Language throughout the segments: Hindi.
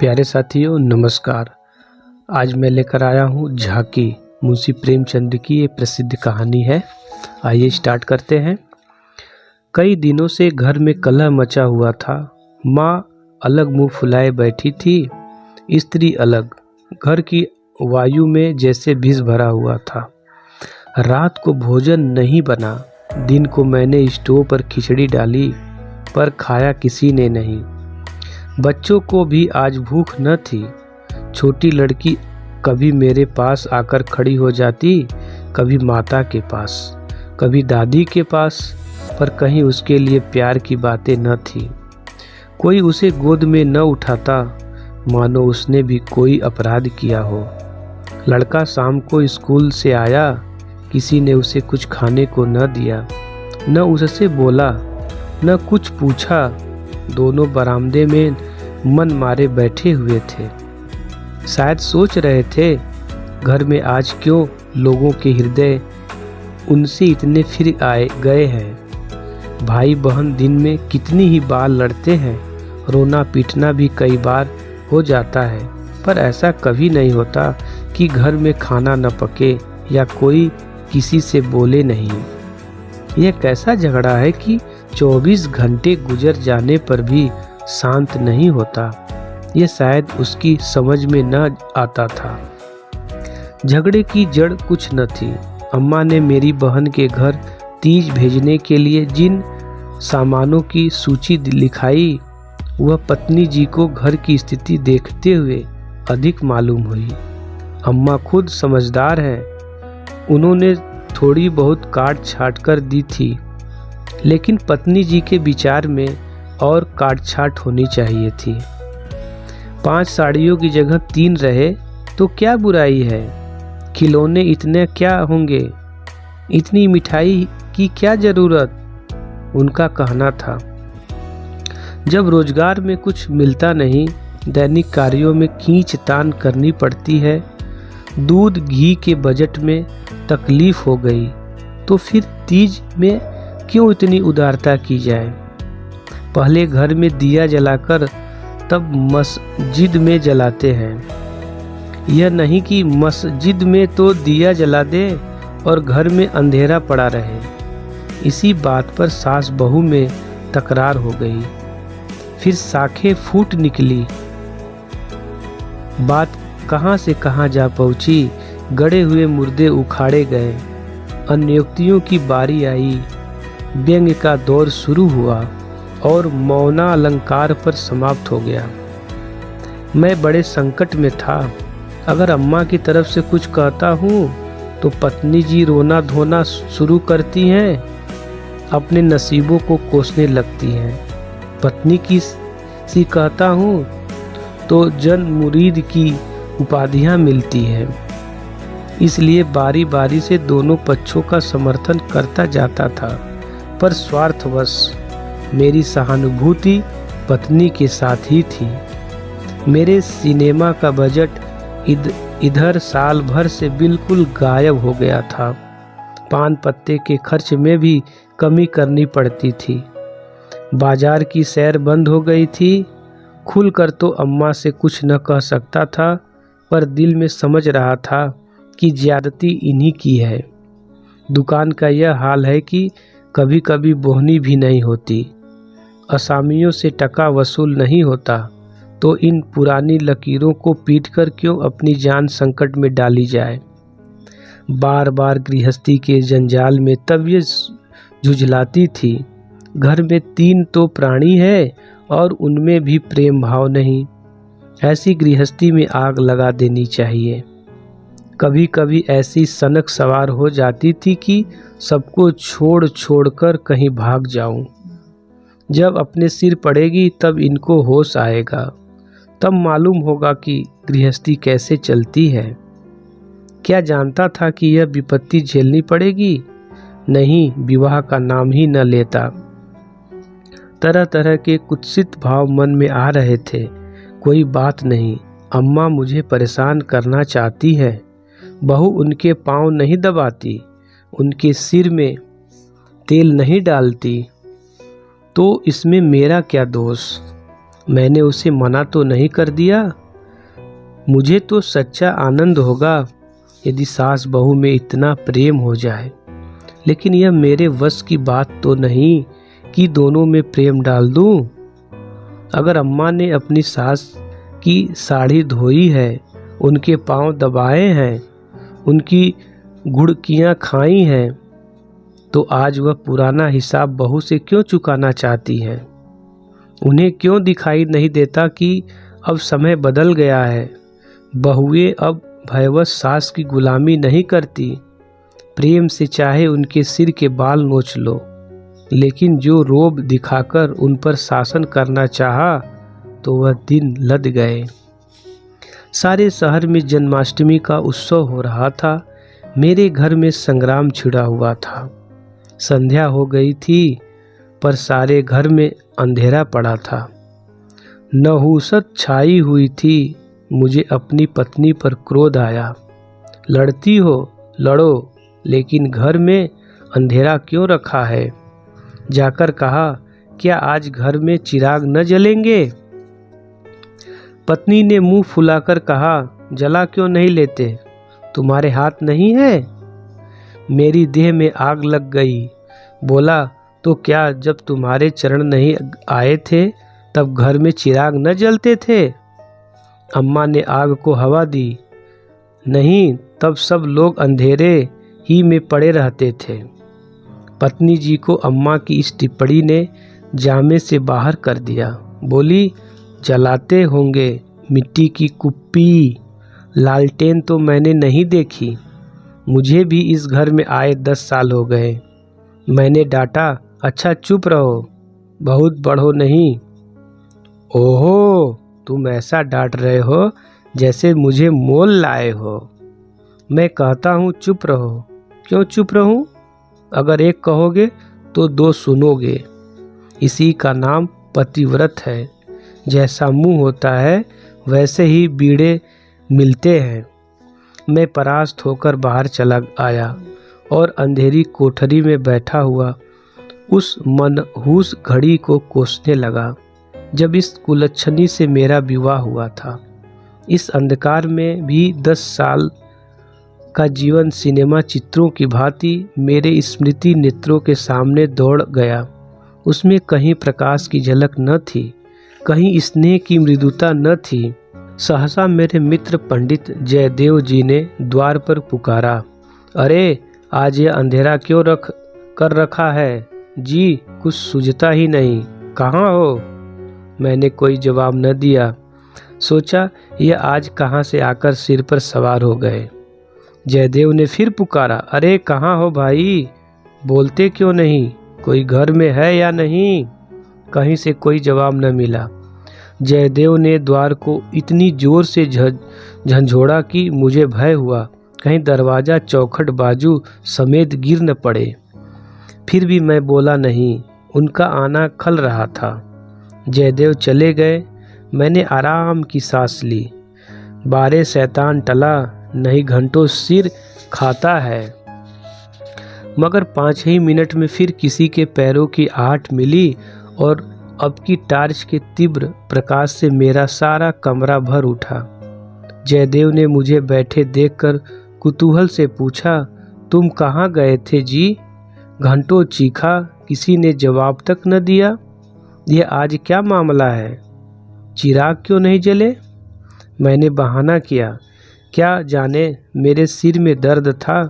प्यारे साथियों नमस्कार। आज मैं लेकर आया हूँ झांकी, मुंशी प्रेमचंद की ये प्रसिद्ध कहानी है। आइए स्टार्ट करते हैं। कई दिनों से घर में कलह मचा हुआ था। माँ अलग मुंह फुलाए बैठी थी, स्त्री अलग। घर की वायु में जैसे विष भरा हुआ था। रात को भोजन नहीं बना। दिन को मैंने स्टोव पर खिचड़ी डाली, पर खाया किसी ने नहीं। बच्चों को भी आज भूख न थी। छोटी लड़की कभी मेरे पास आकर खड़ी हो जाती, कभी माता के पास, कभी दादी के पास, पर कहीं उसके लिए प्यार की बातें न थी। कोई उसे गोद में न उठाता, मानो उसने भी कोई अपराध किया हो। लड़का शाम को स्कूल से आया, किसी ने उसे कुछ खाने को न दिया, न उससे बोला, न कुछ पूछा। दोनों बरामदे में मन मारे बैठे हुए थे। शायद सोच रहे थे, घर में आज क्यों लोगों के हृदय उनसे इतने फिर आए गए हैं। भाई बहन दिन में कितनी ही बार लड़ते हैं, रोना पीटना भी कई बार हो जाता है, पर ऐसा कभी नहीं होता कि घर में खाना न पके या कोई किसी से बोले नहीं। यह कैसा झगड़ा है कि 24 घंटे गुजर जाने पर भी शांत नहीं होता। यह शायद उसकी समझ में न आता था। झगड़े की जड़ कुछ न थी। अम्मा ने मेरी बहन के घर तीज भेजने के लिए जिन सामानों की सूची लिखाई, वह पत्नी जी को घर की स्थिति देखते हुए अधिक मालूम हुई। अम्मा खुद समझदार हैं। उन्होंने थोड़ी बहुत काट छाट कर दी थी, लेकिन पत्नी जी के विचार में और काट छाट होनी चाहिए थी। 5 साड़ियों की जगह 3 रहे तो क्या बुराई है। खिलौने इतने क्या होंगे, इतनी मिठाई की क्या जरूरत, उनका कहना था। जब रोजगार में कुछ मिलता नहीं, दैनिक कार्यों में खींचतान करनी पड़ती है, दूध घी के बजट में तकलीफ हो गई, तो फिर तीज में क्यों इतनी उदारता की जाए। पहले घर में दिया जलाकर तब मस्जिद में जलाते हैं। यह नहीं कि मस्जिद में तो दिया जला दे और घर में अंधेरा पड़ा रहे। इसी बात पर सास बहू में तकरार हो गई। फिर साखें फूट निकली। बात कहां से कहां जा पहुंची। गड़े हुए मुर्दे उखाड़े गए। अन्योक्तियों की बारी आई। व्यंग्य का दौर शुरू हुआ और मौना अलंकार पर समाप्त हो गया। मैं बड़े संकट में था। अगर अम्मा की तरफ से कुछ कहता हूँ तो पत्नी जी रोना धोना शुरू करती हैं, अपने नसीबों को कोसने लगती हैं। पत्नी की सी कहता हूँ तो जन मुरीद की उपाधियाँ मिलती हैं। इसलिए बारी बारी से दोनों पक्षों का समर्थन करता जाता था, पर स्वार्थवश मेरी सहानुभूति पत्नी के साथ ही थी। मेरे सिनेमा का बजट इधर साल भर से बिल्कुल गायब हो गया था। पान पत्ते के खर्च में भी कमी करनी पड़ती थी। बाजार की सैर बंद हो गई थी। खुलकर तो अम्मा से कुछ न कह सकता था, पर दिल में समझ रहा था कि ज्यादती इन्हीं की है। दुकान का यह हाल है कि कभी कभी बोहनी भी नहीं होती। असामियों से टका वसूल नहीं होता, तो इन पुरानी लकीरों को पीटकर क्यों अपनी जान संकट में डाली जाए। बार बार गृहस्थी के जंजाल में तब ये झुझलाती थी। घर में 3 तो प्राणी है और उनमें भी प्रेम भाव नहीं। ऐसी गृहस्थी में आग लगा देनी चाहिए। कभी कभी ऐसी सनक सवार हो जाती थी कि सबको छोड़ छोड़कर कहीं भाग जाऊं। जब अपने सिर पड़ेगी तब इनको होश आएगा, तब मालूम होगा कि गृहस्थी कैसे चलती है। क्या जानता था कि यह विपत्ति झेलनी पड़ेगी? नहीं, विवाह का नाम ही न लेता। तरह तरह के कुत्सित भाव मन में आ रहे थे। कोई बात नहीं, अम्मा मुझे परेशान करना चाहती है। बहू उनके पांव नहीं दबाती, उनके सिर में तेल नहीं डालती, तो इसमें मेरा क्या दोष। मैंने उसे मना तो नहीं कर दिया। मुझे तो सच्चा आनंद होगा यदि सास बहू में इतना प्रेम हो जाए, लेकिन यह मेरे वश की बात तो नहीं कि दोनों में प्रेम डाल दूं। अगर अम्मा ने अपनी सास की साड़ी धोई है, उनके पांव दबाए हैं, उनकी गुड़कियां खाई हैं, तो आज वह पुराना हिसाब बहू से क्यों चुकाना चाहती है? उन्हें क्यों दिखाई नहीं देता कि अब समय बदल गया है? बहुएं अब भयवश सास की गुलामी नहीं करती। प्रेम से चाहे उनके सिर के बाल नोच लो, लेकिन जो रोब दिखाकर उन पर शासन करना चाहा तो वह दिन लद गए। सारे शहर में जन्माष्टमी का उत्सव हो रहा था। मेरे घर में संग्राम छिड़ा हुआ था। संध्या हो गई थी, पर सारे घर में अंधेरा पड़ा था। नहुसत छाई हुई थी। मुझे अपनी पत्नी पर क्रोध आया। लड़ती हो लड़ो, लेकिन घर में अंधेरा क्यों रखा है? जाकर कहा, क्या आज घर में चिराग न जलेंगे? पत्नी ने मुंह फुलाकर कहा, जला क्यों नहीं लेते? तुम्हारे हाथ नहीं है? मेरी देह में आग लग गई। बोला, तो क्या जब तुम्हारे चरण नहीं आए थे तब घर में चिराग न जलते थे? अम्मा ने आग को हवा दी। नहीं, तब सब लोग अंधेरे ही में पड़े रहते थे। पत्नी जी को अम्मा की इस टिप्पणी ने जामे से बाहर कर दिया। बोली, जलाते होंगे मिट्टी की कुप्पी, लालटेन तो मैंने नहीं देखी। मुझे भी इस घर में आए 10 साल हो गए। मैंने डांटा, अच्छा चुप रहो, बहुत बढ़ो नहीं। ओहो, तुम ऐसा डांट रहे हो जैसे मुझे मोल लाए हो। मैं कहता हूँ चुप रहो। क्यों चुप रहूं? अगर एक कहोगे तो 2 सुनोगे। इसी का नाम पतिव्रत है। जैसा मुंह होता है वैसे ही बीड़े मिलते हैं। मैं परास्त होकर बाहर चला आया और अंधेरी कोठरी में बैठा हुआ उस मनहूस घड़ी को कोसने लगा जब इस कुलच्छनी से मेरा विवाह हुआ था। इस अंधकार में भी 10 साल का जीवन सिनेमा चित्रों की भांति मेरे स्मृति नेत्रों के सामने दौड़ गया। उसमें कहीं प्रकाश की झलक न थी, कहीं स्नेह की मृदुता न थी। सहसा मेरे मित्र पंडित जयदेव जी ने द्वार पर पुकारा, अरे आज यह अंधेरा क्यों कर रखा है जी? कुछ सूझता ही नहीं, कहाँ हो? मैंने कोई जवाब न दिया। सोचा यह आज कहाँ से आकर सिर पर सवार हो गए। जयदेव ने फिर पुकारा, अरे कहाँ हो भाई, बोलते क्यों नहीं? कोई घर में है या नहीं? कहीं से कोई जवाब न मिला। जयदेव ने द्वार को इतनी जोर से झंझोड़ा कि मुझे भय हुआ कहीं दरवाज़ा चौखट बाजू समेत गिर न पड़े। फिर भी मैं बोला नहीं। उनका आना खल रहा था। जयदेव चले गए। मैंने आराम की सांस ली। बारे शैतान टला, नहीं घंटों सिर खाता है। मगर 5 ही मिनट में फिर किसी के पैरों की आहट मिली और अब की टार्च के तीव्र प्रकाश से मेरा सारा कमरा भर उठा। जयदेव ने मुझे बैठे देखकर कुतूहल से पूछा, तुम कहाँ गए थे जी? घंटों चीखा, किसी ने जवाब तक न दिया। यह आज क्या मामला है? चिराग क्यों नहीं जले? मैंने बहाना किया। क्या जाने, मेरे सिर में दर्द था।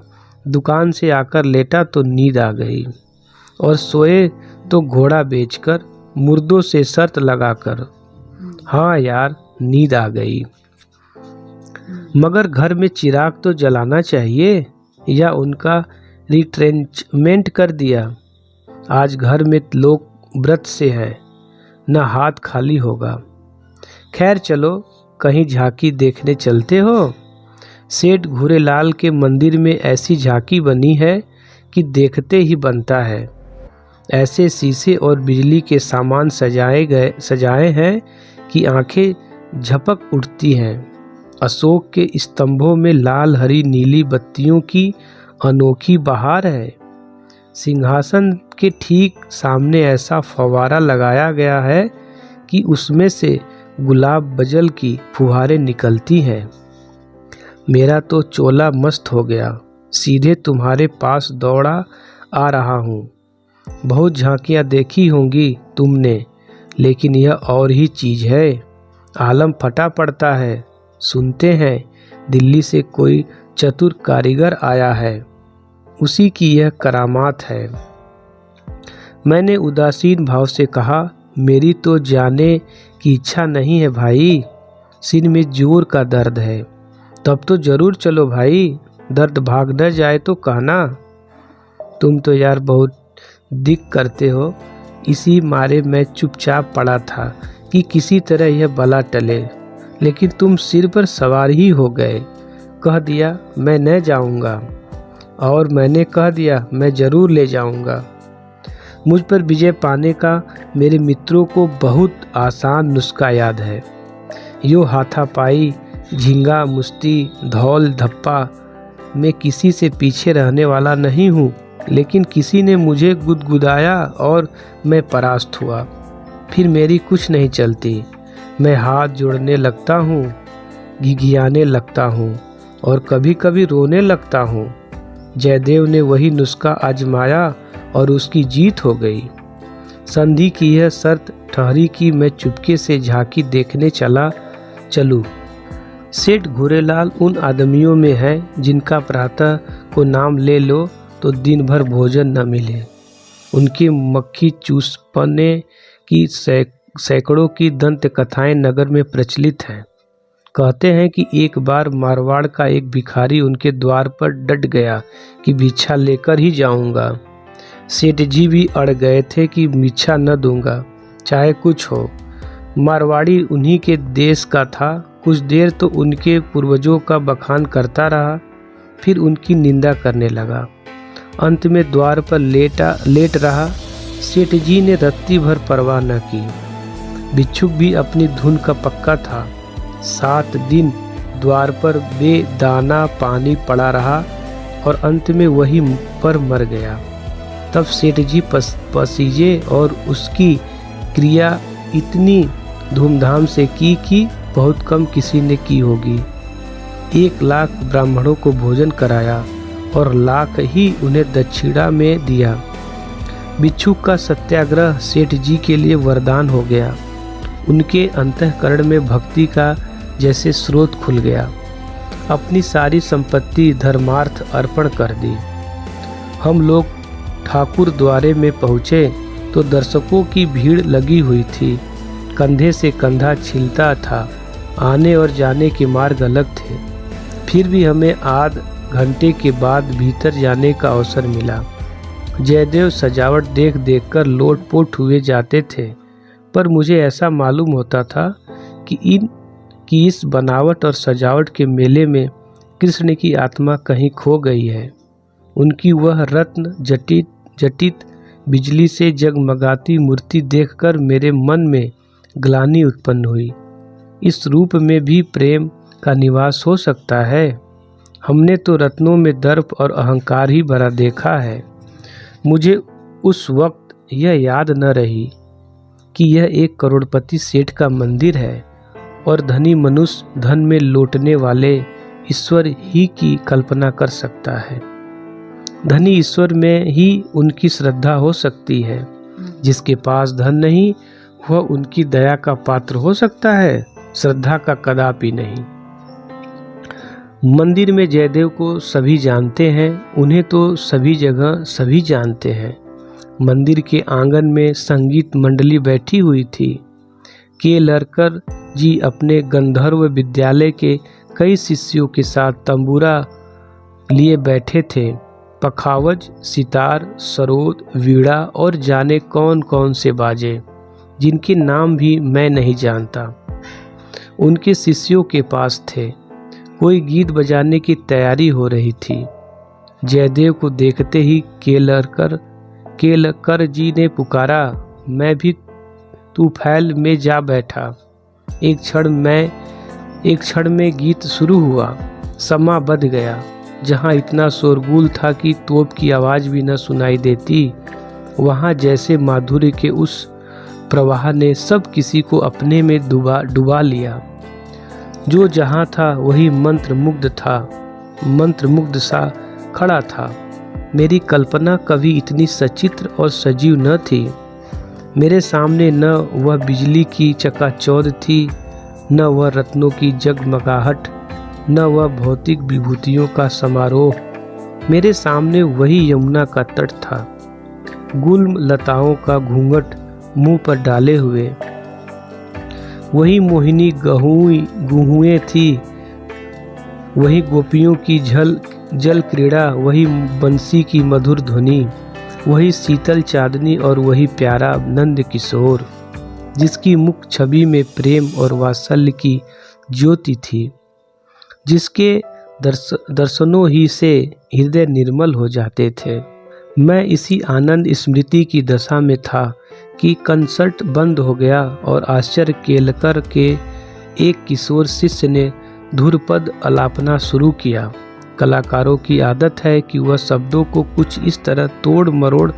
दुकान से आकर लेटा तो नींद आ गई, और सोए तो घोड़ा बेचकर, मुर्दों से शर्त लगाकर। हाँ यार, नींद आ गई। मगर घर में चिराग तो जलाना चाहिए, या उनका रिट्रेंचमेंट कर दिया। आज घर में लोग व्रत से है, न हाथ खाली होगा। खैर चलो, कहीं झांकी देखने चलते हो? सेठ घूरेलाल के मंदिर में ऐसी झांकी बनी है कि देखते ही बनता है। ऐसे शीशे और बिजली के सामान सजाए हैं कि आंखें झपक उठती हैं। अशोक के स्तंभों में लाल हरी नीली बत्तियों की अनोखी बहार है। सिंहासन के ठीक सामने ऐसा फव्वारा लगाया गया है कि उसमें से गुलाब बजल की फुहारें निकलती हैं। मेरा तो चोला मस्त हो गया, सीधे तुम्हारे पास दौड़ा आ रहा हूँ। बहुत झांकियाँ देखी होंगी तुमने, लेकिन यह और ही चीज़ है। आलम फटा पड़ता है। सुनते हैं दिल्ली से कोई चतुर कारीगर आया है, उसी की यह करामात है। मैंने उदासीन भाव से कहा, मेरी तो जाने की इच्छा नहीं है भाई, सिर में जोर का दर्द है। तब तो जरूर चलो भाई, दर्द भाग न जाए तो कहना। तुम तो यार बहुत दिक करते हो। इसी मारे मैं चुपचाप पड़ा था कि किसी तरह यह बला टले, लेकिन तुम सिर पर सवार ही हो गए। कह दिया मैं न जाऊंगा, और मैंने कह दिया मैं ज़रूर ले जाऊंगा। मुझ पर विजय पाने का मेरे मित्रों को बहुत आसान नुस्खा याद है। यो हाथापाई, झींगा, मुश्ती, धौल धप्पा मैं किसी से पीछे रहने वाला नहीं हूँ, लेकिन किसी ने मुझे गुदगुदाया और मैं परास्त हुआ। फिर मेरी कुछ नहीं चलती। मैं हाथ जोड़ने लगता हूँ, घिघियाने लगता हूँ और कभी कभी रोने लगता हूँ। जयदेव ने वही नुस्खा आजमाया और उसकी जीत हो गई। संधि की यह शर्त ठहरी कि मैं चुपके से झांकी देखने चलूँ। सेठ घुरेलाल उन आदमियों में है जिनका प्रातः को नाम ले लो तो दिन भर भोजन न मिले। उनकी मक्खी चूसपने की सैकड़ों की दंत कथाएं नगर में प्रचलित हैं। कहते हैं कि एक बार मारवाड़ का एक भिखारी उनके द्वार पर डट गया कि भिक्षा लेकर ही जाऊंगा। सेठ जी भी अड़ गए थे कि भिक्षा न दूंगा, चाहे कुछ हो। मारवाड़ी उन्हीं के देश का था। कुछ देर तो उनके पूर्वजों का बखान करता रहा, फिर उनकी निंदा करने लगा। अंत में द्वार पर लेट रहा। सेठ जी ने रत्ती भर परवाह न की। भिक्षुक भी अपनी धुन का पक्का था। 7 दिन द्वार पर बेदाना पानी पड़ा रहा और अंत में वहीं पर मर गया। तब सेठ जी पसीजे और उसकी क्रिया इतनी धूमधाम से की कि बहुत कम किसी ने की होगी। 1 लाख ब्राह्मणों को भोजन कराया और लाख ही उन्हें दक्षिणा में दिया। भिक्षुक का सत्याग्रह सेठ जी के लिए वरदान हो गया। उनके अंतःकरण में भक्ति का जैसे स्रोत खुल गया। अपनी सारी संपत्ति धर्मार्थ अर्पण कर दी। हम लोग ठाकुर द्वारे में पहुँचे तो दर्शकों की भीड़ लगी हुई थी। कंधे से कंधा छिलता था। आने और जाने के मार्ग अलग थे। फिर भी हमें आध घंटे के बाद भीतर जाने का अवसर मिला। जयदेव सजावट देख देखकर लोटपोट हुए जाते थे, पर मुझे ऐसा मालूम होता था कि इस बनावट और सजावट के मेले में कृष्ण की आत्मा कहीं खो गई है। उनकी वह रत्न जटित बिजली से जगमगाती मूर्ति देखकर मेरे मन में ग्लानि उत्पन्न हुई। इस रूप में भी प्रेम का निवास हो सकता है। हमने तो रत्नों में दर्प और अहंकार ही भरा देखा है। मुझे उस वक्त यह याद न रही कि यह एक करोड़पति सेठ का मंदिर है और धनी मनुष्य धन में लौटने वाले ईश्वर ही की कल्पना कर सकता है। धनी ईश्वर में ही उनकी श्रद्धा हो सकती है। जिसके पास धन नहीं, वह उनकी दया का पात्र हो सकता है, श्रद्धा का कदापि नहीं। मंदिर में जयदेव को सभी जानते हैं। उन्हें तो सभी जगह सभी जानते हैं। मंदिर के आंगन में संगीत मंडली बैठी हुई थी। के लरकर जी अपने गंधर्व विद्यालय के कई शिष्यों के साथ तंबूरा लिए बैठे थे। पखावज, सितार, सरोद, वीणा और जाने कौन कौन से बाजे, जिनके नाम भी मैं नहीं जानता, उनके शिष्यों के पास थे। कोई गीत बजाने की तैयारी हो रही थी। जयदेव को देखते ही केलकर जी ने पुकारा, मैं भी तूफैल में जा बैठा। एक क्षण में गीत शुरू हुआ। समा बध गया। जहाँ इतना शोरगुल था कि तोप की आवाज़ भी न सुनाई देती, वहाँ जैसे माधुर्य के उस प्रवाह ने सब किसी को अपने में डुबा लिया। जो जहाँ था वही मंत्रमुग्ध सा खड़ा था। मेरी कल्पना कभी इतनी सचित्र और सजीव न थी। मेरे सामने न वह बिजली की चकाचौंध थी, न वह रत्नों की जगमगाहट, न वह भौतिक विभूतियों का समारोह। मेरे सामने वही यमुना का तट था, गुल्म लताओं का घूंघट मुंह पर डाले हुए। वही मोहिनी गुहुएं थी, वही गोपियों की जल क्रीड़ा, वही बंसी की मधुर ध्वनि, वही शीतल चांदनी और वही प्यारा नंद किशोर, जिसकी मुख छवि में प्रेम और वात्सल्य की ज्योति थी, जिसके दर्शनों ही से हृदय निर्मल हो जाते थे। मैं इसी आनंद स्मृति की दशा में था कि कंसर्ट बंद हो गया और आश्चर्य केलकर के एक किशोर शिष्य ने धुरपद अलापना शुरू किया। कलाकारों की आदत है कि वह शब्दों को कुछ इस तरह तोड़ मरोड़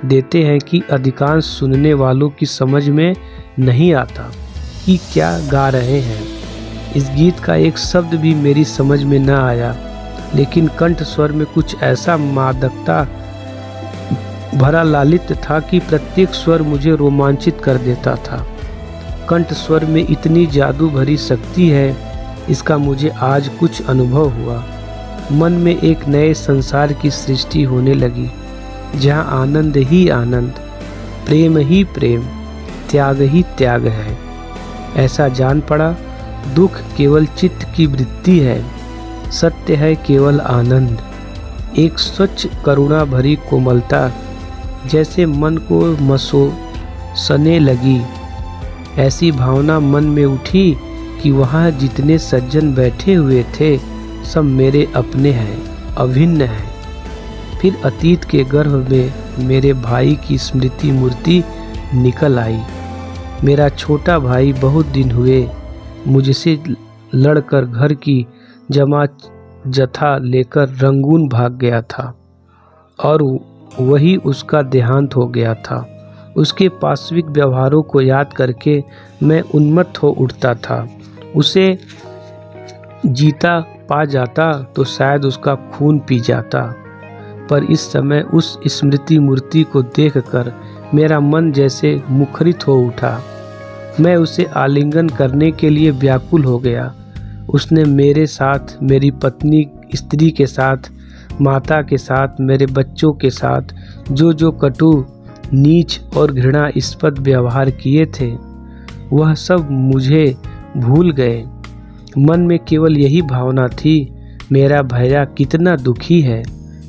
देते हैं कि अधिकांश सुनने वालों की समझ में नहीं आता कि क्या गा रहे हैं। इस गीत का एक शब्द भी मेरी समझ में न आया, लेकिन कंठ स्वर में कुछ ऐसा मादकता भरा लालित्य था कि प्रत्येक स्वर मुझे रोमांचित कर देता था। कंठ स्वर में इतनी जादू भरी शक्ति है, इसका मुझे आज कुछ अनुभव हुआ। मन में एक नए संसार की सृष्टि होने लगी, जहाँ आनंद ही आनंद, प्रेम ही प्रेम, त्याग ही त्याग है। ऐसा जान पड़ा, दुख केवल चित्त की वृत्ति है, सत्य है केवल आनंद। एक स्वच्छ करुणा भरी कोमलता जैसे मन को मसोसने लगी। ऐसी भावना मन में उठी कि वहाँ जितने सज्जन बैठे हुए थे सब मेरे अपने हैं, अभिन्न हैं। फिर अतीत के गर्भ में मेरे भाई की स्मृति मूर्ति निकल आई। मेरा छोटा भाई बहुत दिन हुए मुझसे लड़कर घर की जथा लेकर रंगून भाग गया था और वही उसका देहांत हो गया था। उसके पार्श्विक व्यवहारों को याद करके मैं उन्मत्त हो उठता था। उसे जीता पा जाता तो शायद उसका खून पी जाता, पर इस समय उस स्मृति मूर्ति को देखकर मेरा मन जैसे मुखरित हो उठा। मैं उसे आलिंगन करने के लिए व्याकुल हो गया। उसने मेरे साथ, मेरी पत्नी, स्त्री के साथ, माता के साथ, मेरे बच्चों के साथ जो कटु, नीच और घृणास्पद व्यवहार किए थे, वह सब मुझे भूल गए। मन में केवल यही भावना थी, मेरा भैया कितना दुखी है।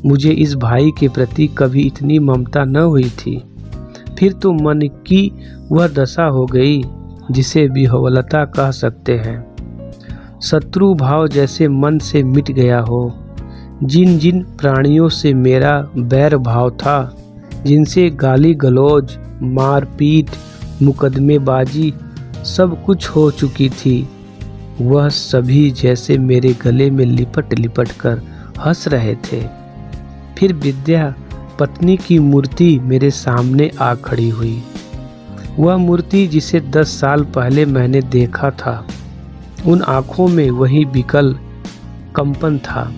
मुझे इस भाई के प्रति कभी इतनी ममता न हुई थी। फिर तो मन की वह दशा हो गई जिसे विह्वलता कह सकते हैं। शत्रु भाव जैसे मन से मिट गया हो। जिन जिन प्राणियों से मेरा बैर भाव था, जिनसे गाली गलौज, मारपीट, मुकदमेबाजी सब कुछ हो चुकी थी, वह सभी जैसे मेरे गले में लिपट कर हंस रहे थे। फिर विद्या पत्नी की मूर्ति मेरे सामने आ खड़ी हुई। वह मूर्ति जिसे 10 साल पहले मैंने देखा था। उन आँखों में वही विकल कंपन था,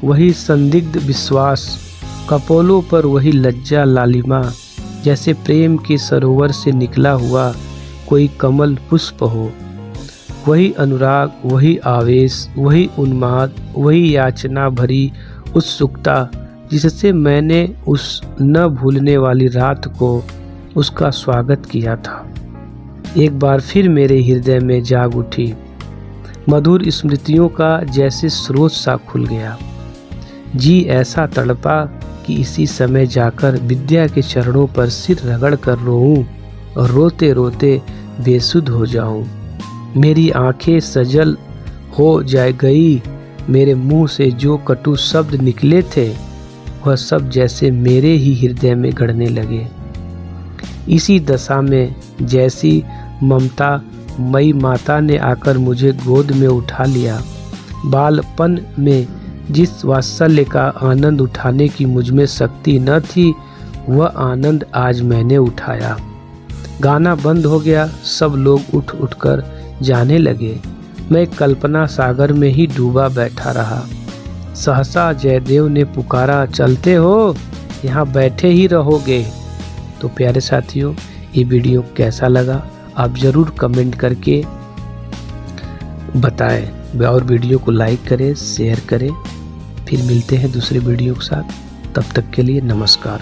वही संदिग्ध विश्वास, कपोलों पर वही लज्जा लालिमा, जैसे प्रेम के सरोवर से निकला हुआ कोई कमल पुष्प हो। वही अनुराग, वही आवेश, वही उन्माद, वही याचना भरी उत्सुकता जिससे मैंने उस न भूलने वाली रात को उसका स्वागत किया था, एक बार फिर मेरे हृदय में जाग उठी। मधुर स्मृतियों का जैसे स्रोत सा खुल गया। जी ऐसा तड़पा कि इसी समय जाकर विद्या के चरणों पर सिर रगड़ कर रोऊं और रोते रोते बेसुध हो जाऊं। मेरी आंखें सजल हो गई। मेरे मुंह से जो कटु शब्द निकले थे वह सब जैसे मेरे ही हृदय में गड़ने लगे। इसी दशा में जैसी ममता मई माता ने आकर मुझे गोद में उठा लिया। बालपन में जिस वात्सल्य का आनंद उठाने की मुझमें शक्ति न थी, वह आनंद आज मैंने उठाया। गाना बंद हो गया, सब लोग उठ उठकर जाने लगे। मैं कल्पना सागर में ही डूबा बैठा रहा। सहसा जयदेव ने पुकारा, चलते हो, यहाँ बैठे ही रहोगे। तो प्यारे साथियों, ये वीडियो कैसा लगा आप ज़रूर कमेंट करके बताएं और वीडियो को लाइक करें, शेयर करें। फिर मिलते हैं दूसरे वीडियो के साथ। तब तक के लिए नमस्कार।